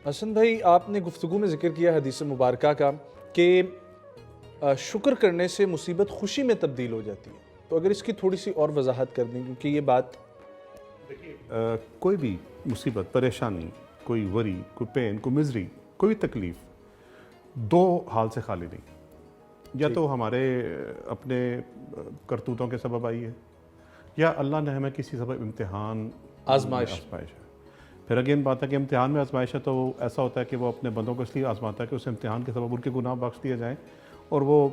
حسن بھائی، آپ نے گفتگو میں ذکر کیا حدیث مبارکہ کا کہ شکر کرنے سے مصیبت خوشی میں تبدیل ہو جاتی ہے، تو اگر اس کی تھوڑی سی اور وضاحت کر دیں، کیونکہ یہ بات کوئی بھی مصیبت، پریشانی، کوئی وری، کوئی پین، کوئی مزری، کوئی تکلیف دو حال سے خالی نہیں. یا تو ہمارے اپنے کرتوتوں کے سبب آئی ہے، یا اللہ نے ہمیں کسی سبب امتحان آزمائش ہے. پھر اگین بات ہے کہ امتحان میں آزمائش ہے تو ایسا ہوتا ہے کہ وہ اپنے بندوں کو اس لیے آزماتا ہے کہ اس امتحان کے سبب ان کے گناہ بخش دیے جائیں اور وہ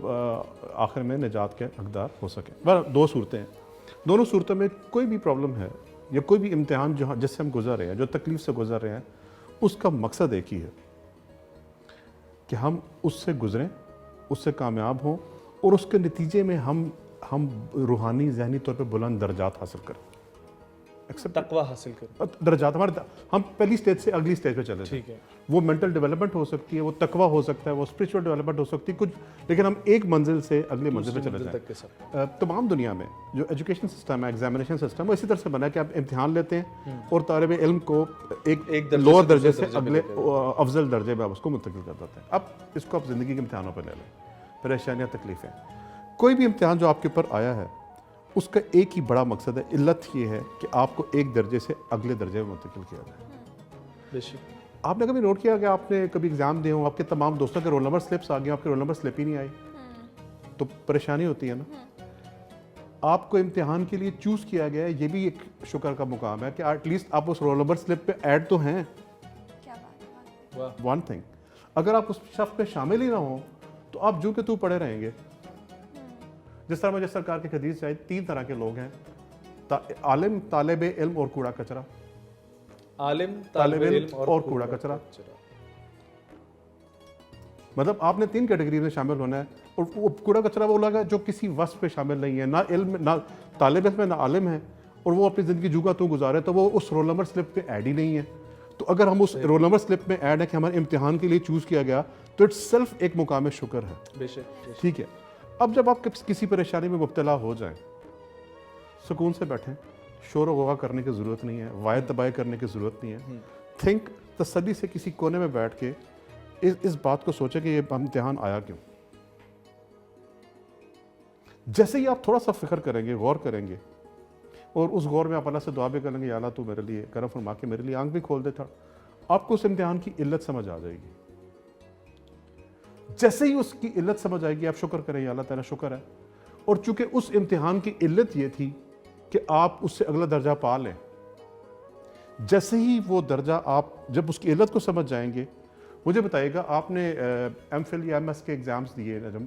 آخر میں نجات کے حقدار ہو سکیں. دو صورتیں ہیں، دونوں صورتوں میں کوئی بھی پرابلم ہے یا کوئی بھی امتحان جس سے ہم گزر رہے ہیں، جو تکلیف سے گزر رہے ہیں، اس کا مقصد ایک ہی ہے کہ ہم اس سے گزریں، اس سے کامیاب ہوں اور اس کے نتیجے میں ہم روحانی ذہنی طور پہ بلند درجات حاصل کریں، تقوی حاصل کریں. درجات ہمارے، ہم پہلی سٹیج سے اگلی سٹیج پہ چلے جائیں. ٹھیک ہے. وہ مینٹل ڈیولپمنٹ ہو سکتی ہے، وہ تقوی ہو سکتا ہے، وہ اسپرچول ڈیولپمنٹ ہو سکتی ہے کچھ، لیکن ہم ایک منزل سے اگلی منزل پہ چلے جائیں. تمام دنیا میں جو ایجوکیشن سسٹم ہے، ایگزامینیشن سسٹم، وہ اسی طرح سے بنا ہے کہ آپ امتحان لیتے ہیں اور طالب علم کو ایک لوور درجے سے اگلے افضل درجے میں آپ اس کو منتقل کر دیتے ہیں. اب اس کو آپ زندگی کے امتحانوں پہ لے لیں، پریشانیاں، تکلیفیں، کوئی بھی امتحان جو آپ کے اوپر آیا ہے اس کا ایک ہی بڑا مقصد ہے، علت یہ ہے کہ آپ کو ایک درجے سے اگلے درجے میں منتقل کیا جائے. آپ نے کبھی نوٹ کیا کہ آپ نے کبھی ایگزام دیے ہوں، آپ کے تمام دوستوں کے رول نمبر سلپس آ گئے، آپ کے رول نمبر سلپ ہی نہیں آئی، تو پریشانی ہوتی ہے نا. آپ کو امتحان کے لیے چوز کیا گیا ہے، یہ بھی ایک شکر کا مقام ہے کہ ایٹ لیسٹ آپ اس رول نمبر سلپ پہ ایڈ تو ہیں. ون تھنگ، اگر آپ اس شخص پہ شامل ہی نہ ہوں تو آپ جو کہ تو پڑے رہیں گے. جس طرح مجھے سرکار کی حدیث چاہیے، 3 طرح کے لوگ ہیں، عالم، طالب علم اور کوڑا کچرا. عالم، طالب علم اور کوڑا کچرا. مطلب آپ نے 3 کیٹیگری میں شامل ہونا ہے، اور وہ کوڑا کچرا وہ لگا جو کسی وصف پہ شامل نہیں ہے، نہ علم، نہ طالب علم ہے، نہ عالم ہے، اور وہ اپنی زندگی جو کا تو گزارے، تو وہ اس رول نمبر سلپ پہ ایڈ ہی نہیں ہے. تو اگر ہم اس رول نمبر سلپ میں ایڈ ہے کہ ہمارے امتحان کے لیے چوز کیا گیا، تو اٹس سیلف ایک مقام شکر ہے. بے شک. ٹھیک ہے. اب جب آپ کسی پریشانی میں مبتلا ہو جائیں، سکون سے بیٹھیں، شور و غوغا کرنے کی ضرورت نہیں ہے، وائے تباہی کرنے کی ضرورت نہیں ہے. تھنک، تسلی سے کسی کونے میں بیٹھ کے اس بات کو سوچیں کہ یہ امتحان آیا کیوں. جیسے ہی آپ تھوڑا سا فکر کریں گے، غور کریں گے، اور اس غور میں آپ اللہ سے دعا بھی کریں گے، یا اللہ تو میرے لیے کرم فرما کے میرے لیے آنکھ بھی کھول دے تھا، آپ کو اس امتحان کی علت سمجھ آ جائے گی. جیسے ہی اس کی علت سمجھ آئے گی، آپ شکر کریں، یا اللہ تعالیٰ شکر ہے. اور چونکہ اس امتحان کی علت یہ تھی کہ آپ اس سے اگلا درجہ پا لیں، جیسے ہی وہ درجہ آپ جب اس کی علت کو سمجھ جائیں گے. مجھے بتائیے گا، آپ نے ایم فل یا ایم ایس کے ایگزامز دیے نجم،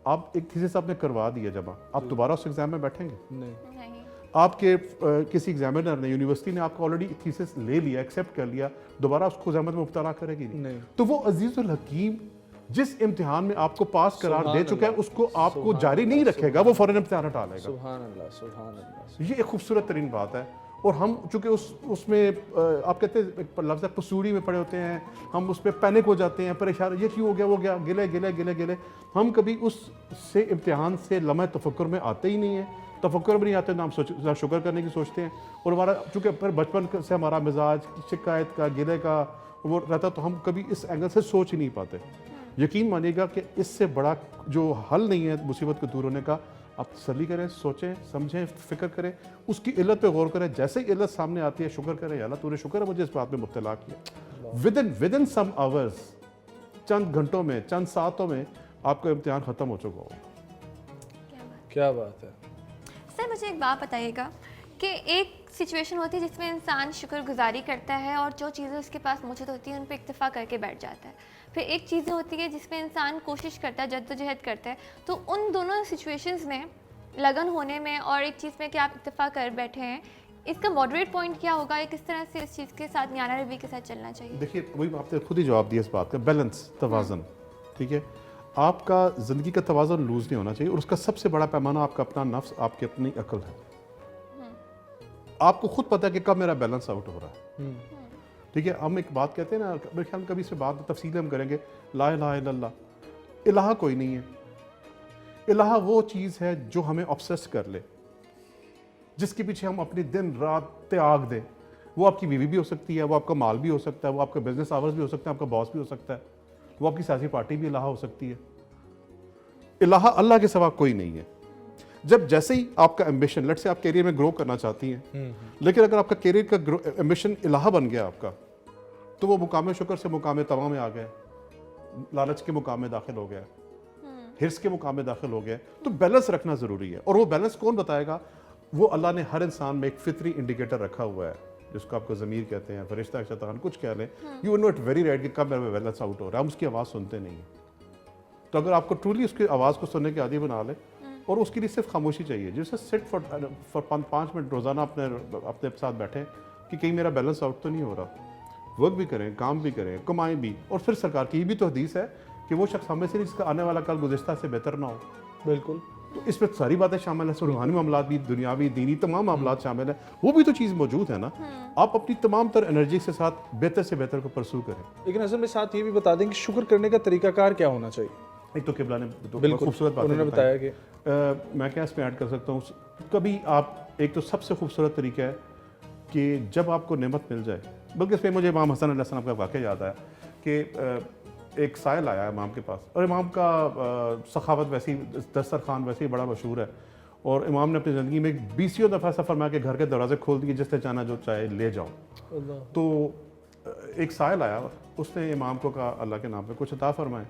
آپ ایک تھیسس آپ نے کروا دیا جمع، آپ دوبارہ اس ایگزام میں بیٹھیں گے؟ نہیں. آپ کے کسی ایگزامینر نے، یونیورسٹی نے آپ کو آلریڈی تھیسس لے لیا، ایکسیپٹ کر لیا، دوبارہ اس کو زحمت میں مبتلا کرے گی نہیں. تو وہ عزیز الحکیم جس امتحان میں آپ کو پاس قرار دے چکا ہے، اس کو آپ کو جاری نہیں رکھے گا، وہ فوراً امتحان ہٹا لے گا. سبحان اللہ، سبحان اللہ. یہ ایک خوبصورت ترین بات ہے. اور ہم چونکہ اس میں آپ کہتے ہیں ایک لفظ ہے پسوڑی میں پڑے ہوتے ہیں، ہم اس پہ پینک ہو جاتے ہیں، پریشان، یہ کیوں ہو گیا، وہ گیا، گلے گلے گلے گلے. ہم کبھی اس سے امتحان سے لمحہ تفکر میں آتے ہی نہیں ہیں. تفکر میں نہیں آتے، نہ ہم شکر کرنے کی سوچتے ہیں. اور ہمارا چونکہ پھر بچپن سے ہمارا مزاج شکایت کا، گلے کا وہ رہتا، تو ہم کبھی اس اینگل سے سوچ ہی نہیں پاتے. یقین مانیے گا کہ اس سے بڑا جو حل نہیں ہے مصیبت کو دور ہونے کا. آپ تسلی کریں، سوچیں، سمجھیں، فکر کریں، اس کی علت پہ غور کریں. جیسے ہی علت سامنے آتی ہے، شکر کریں، یا اللہ تو نے شکر ہے مجھے اس بات میں مبتلا کیا. ودن سم آورز، چند گھنٹوں میں، چند ساعتوں میں آپ کا امتحان ختم ہو چکا ہوگا. کیا بات ہے. سر مجھے ایک بات بتائیے گا کہ ایک سچویشن ہوتی ہے جس میں انسان شکر گزاری کرتا ہے اور جو چیزیں اس کے پاس موجود ہوتی ہیں ان پہ اکتفا کر کے بیٹھ جاتا ہے. پھر ایک چیزیں ہوتی ہے جس میں انسان کوشش کرتا ہے، جدوجہد کرتا ہے. تو ان دونوں سچویشنز میں لگن ہونے میں اور ایک چیز میں کہ آپ اکتفا کر بیٹھے ہیں، اس کا ماڈریٹ پوائنٹ کیا ہوگا؟ کس طرح سے اس چیز کے ساتھ میانہ روی کے ساتھ چلنا چاہیے؟ دیکھیے، وہی آپ نے خود ہی جواب دیا اس بات کا، بیلنس، توازن. ٹھیک ہے، آپ کا زندگی کا توازن لوز نہیں ہونا چاہیے، اور اس کا سب سے بڑا پیمانہ آپ کا اپنا نفس، آپ کی اپنی عقل ہے. آپ کو خود پتہ ہے کہ کب میرا بیلنس آؤٹ ہو رہا ہے. ٹھیک ہے، ہم ایک بات کہتے ہیں نا، میرے خیال میں کبھی سے بات تفصیل ہم کریں گے، لا الہ الا اللہ. الہ کوئی نہیں ہے. الہ وہ چیز ہے جو ہمیں آبسیس کر لے، جس کے پیچھے ہم اپنی دن رات تیاگ دیں. وہ آپ کی بیوی بھی ہو سکتی ہے, وہ آپ کا مال بھی ہو سکتا ہے, وہ آپ کا بزنس آورز بھی ہو سکتا ہے, آپ کا باس بھی ہو سکتا ہے, وہ آپ کی سیاسی پارٹی بھی الہ ہو سکتی ہے. الہ اللہ کے سوا کوئی نہیں ہے. جب جیسے ہی آپ کا ایمبیشن, لیٹ سے آپ کیریئر میں گرو کرنا چاہتی ہیں, لیکن اگر آپ کا کیریئر کا ایمبیشن الہ بن گیا آپ کا, تو وہ مقام شکر سے مقام تواں میں آ گئے, لالچ کے مقام میں داخل ہو گیا, ہرس کے مقام میں داخل ہو گیا. تو بیلنس رکھنا ضروری ہے, اور وہ بیلنس کون بتائے گا؟ وہ اللہ نے ہر انسان میں ایک فطری انڈیکیٹر رکھا ہوا ہے, جس کو آپ کو ضمیر کہتے ہیں, فرشتہ, شیطان, کچھ کہہ لیں. یو نوٹ ویری رائٹ کہ کب میرے بیلنس آؤٹ ہو رہا ہے, ہم اس کی آواز سنتے نہیں ہیں. تو اگر آپ کو ٹرولی اس کی آواز کو سننے کے عادی بنا لے, اور اس کے لیے صرف خاموشی چاہیے, جیسے سٹ فار 5 منٹ روزانہ اپنے ساتھ بیٹھیں کہ کہیں میرا بیلنس آؤٹ تو نہیں ہو رہا. ورک بھی کریں, کام بھی کریں, کمائیں بھی. اور پھر سرکار کی یہ بھی تو حدیث ہے کہ وہ شخص ہمیں سے نہیں جس کا آنے والا کل گزشتہ سے بہتر نہ ہو. بالکل. تو اس میں ساری باتیں شامل ہیں, روحانی معاملات بھی, دنیاوی, دینی, تمام معاملات شامل ہیں. وہ بھی تو چیز موجود ہے نا. آپ اپنی تمام تر انرجی کے ساتھ بہتر سے بہتر کو پرسو کریں. لیکن اصل میں ساتھ یہ بھی بتا دیں کہ شکر کرنے کا طریقہ کار کیا ہونا چاہیے. ایک تو قبلہ نے خوبصورت بات انہوں نے بتایا کہ میں کیا اس میں ایڈ کر سکتا ہوں. کبھی آپ, ایک تو سب سے خوبصورت طریقہ ہے کہ جب آپ کو نعمت مل جائے, بلکہ اس پہ مجھے امام حسن علیہ السلام کا واقعہ یاد آیا کہ ایک سائل آیا امام کے پاس, اور امام کا سخاوت ویسی, دسترخوان ویسے ہی بڑا مشہور ہے, اور امام نے اپنی زندگی میں 20 دفعہ ایسا فرمایا کہ گھر کے دروازے کھول دیے, جس نے چاہنا جو چاہے لے جاؤ. تو ایک سائل آیا, اس نے امام کو کہا اللہ کے نام پہ کچھ عطا فرمائے.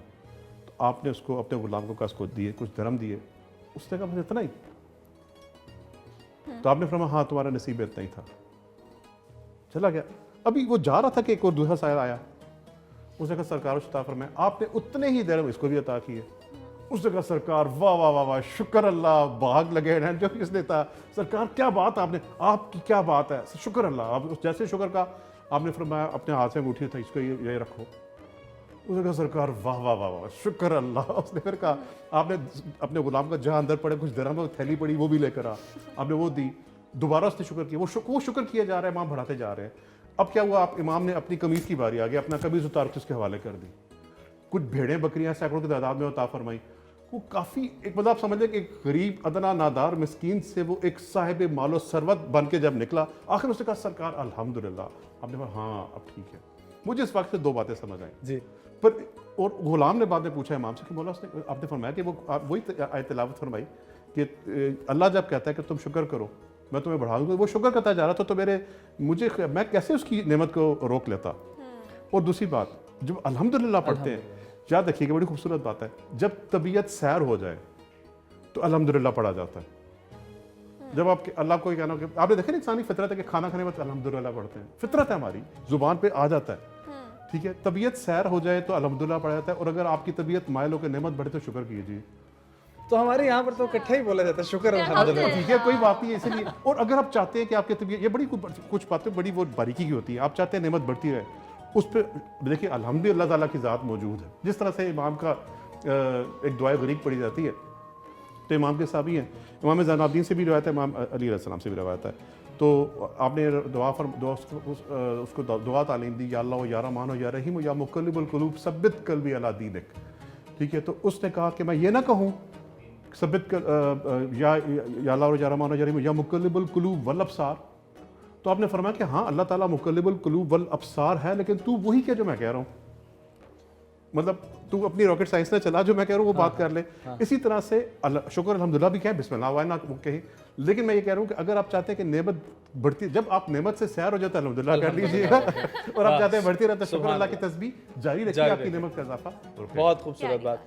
تو آپ نے اس کو, اپنے غلام کو کہا اس کو دیے, کچھ درہم دیے. اس نے کہا مجھے اتنا ہی. تو آپ نے فرمایا ہاں تمہارا نصیب اتنا ہی تھا, چلا گیا. ابھی وہ جا رہا تھا کہ ایک اور دوسرا سائل آیا, اس نے کہا سرکار عطا فرمائے, آپ نے اتنے ہی درہم اس کو بھی عطا کیے. اس نے کہا سرکار واہ واہ واہ واہ, شکر اللہ, بھاگ لگے ہیں جو اس نے تھا. سرکار کیا بات آپ نے, آپ کی کیا بات ہے, شکر اللہ. آپ جیسے شکر کا آپ نے فرمایا اپنے ہاتھ سے انگوٹھی تھا, اس کو یہ رکھو. اس نے کہا سرکار واہ واہ واہ واہ, شکر اللہ. اس نے پھر کہا آپ نے اپنے غلام کا جہاں اندر پڑے کچھ درہم تھیلی پڑی وہ بھی لے کر آپ نے وہ دی. دوبارہ اس نے شکر کیا, وہ شکر کیا جا رہا ہے, امام بڑھاتے جا رہے ہیں. اب کیا ہوا, آپ امام نے اپنی قمیض کی باری آ گئی, اپنا قمیض اتار کے اس کے حوالے کر دی. کچھ بھیڑیں بکریاں سینکڑوں کی تعداد میں عطا فرمائی. وہ کافی ایک مطلب آپ سمجھ لیں کہ ایک غریب, ادنا, نادار, مسکین سے وہ ایک صاحب مال و ثروت بن کے جب نکلا, آخر اس نے کہا سرکار الحمدللہ. آپ نے کہا ہاں اب ٹھیک ہے. مجھے اس وقت سے 2 باتیں سمجھ آئیں جی. پر, اور غلام نے بعد میں پوچھا امام سے کہ مولا, اس نے آپ نے فرمایا کہ وہی آیت تلاوت فرمائی کہ اللہ جب کہتا ہے کہ تم شکر کرو میں تمہیں بڑھا دوں گا, وہ شکر کرتا جا رہا تھا, تو میں کیسے اس کی نعمت کو روک لیتا. اور دوسری بات, جب الحمدللہ پڑھتے ہیں, یاد رکھیے کہ بڑی خوبصورت بات ہے, جب طبیعت سیر ہو جائے تو الحمدللہ پڑھا جاتا ہے. جب آپ اللہ کو یہ کہنا کہ آپ نے دیکھا نا انسانی فطرت ہے کہ کھانا کھانے وقت الحمدللہ پڑھتے ہیں, فطرت ہے ہماری, زبان پہ آ جاتا ہے. ٹھیک ہے, طبیعت سیر ہو جائے تو الحمدللہ پڑھا جاتا ہے, اور اگر آپ کی طبیعت مائل ہو کے نعمت بڑھے تو شکر کیجیے. تو ہمارے یہاں پر تو اکٹھا ہی بولا جاتا ہے شکر الحمدللہ. ٹھیک ہے, کوئی بات نہیں ہے. اسی لیے, اور اگر آپ چاہتے ہیں کہ آپ کی طبیعت, یہ بڑی کچھ باتیں بڑی وہ باریکی کی ہوتی ہیں, آپ چاہتے ہیں نعمت بڑھتی رہے, اس پہ دیکھیے الحمدللہ اللہ تعالیٰ کی ذات موجود ہے. جس طرح سے امام کا ایک دعائے غریب پڑھی جاتی ہے, تو امام کے صحابی ہیں, امام زین العابدین سے بھی روایت ہے, امام علی علیہ السلام سے بھی روایت ہے. تو آپ نے اس کو دعا تعلیم دی, یا اللہ یا رحمان یا رحیم یا مقلب القلوب ثبت قلبی علی دینک. ٹھیک ہے, تو اس نے کہا کہ میں یہ نہ کہوں ثبت یا اللہ یا رحمان یا رحیم یا مقلب القلوب والابصار. تو آپ نے فرمایا کہ ہاں اللہ تعالیٰ مقلب القلوب والابصار ہے, لیکن تو وہی کیا جو میں کہہ رہا ہوں, مطلب تو اپنی راکٹ سائنس نہ چلا, جو میں کہہ رہا ہوں وہ بات کر لے. اسی طرح سے شکر الحمدللہ بھی کہیں, بسم اللہ وائنا کہیں, لیکن میں یہ کہہ رہا ہوں کہ اگر آپ چاہتے ہیں کہ نعمت بڑھتی, جب آپ نعمت سے سیر ہو جاتا ہے الحمدللہ کر لیجیے گا, اور آپ چاہتے ہیں بڑھتی رہتا ہے شکر اللہ کی تسبیح جاری رکھیے, آپ کی نعمت کا اضافہ. بہت خوبصورت بات.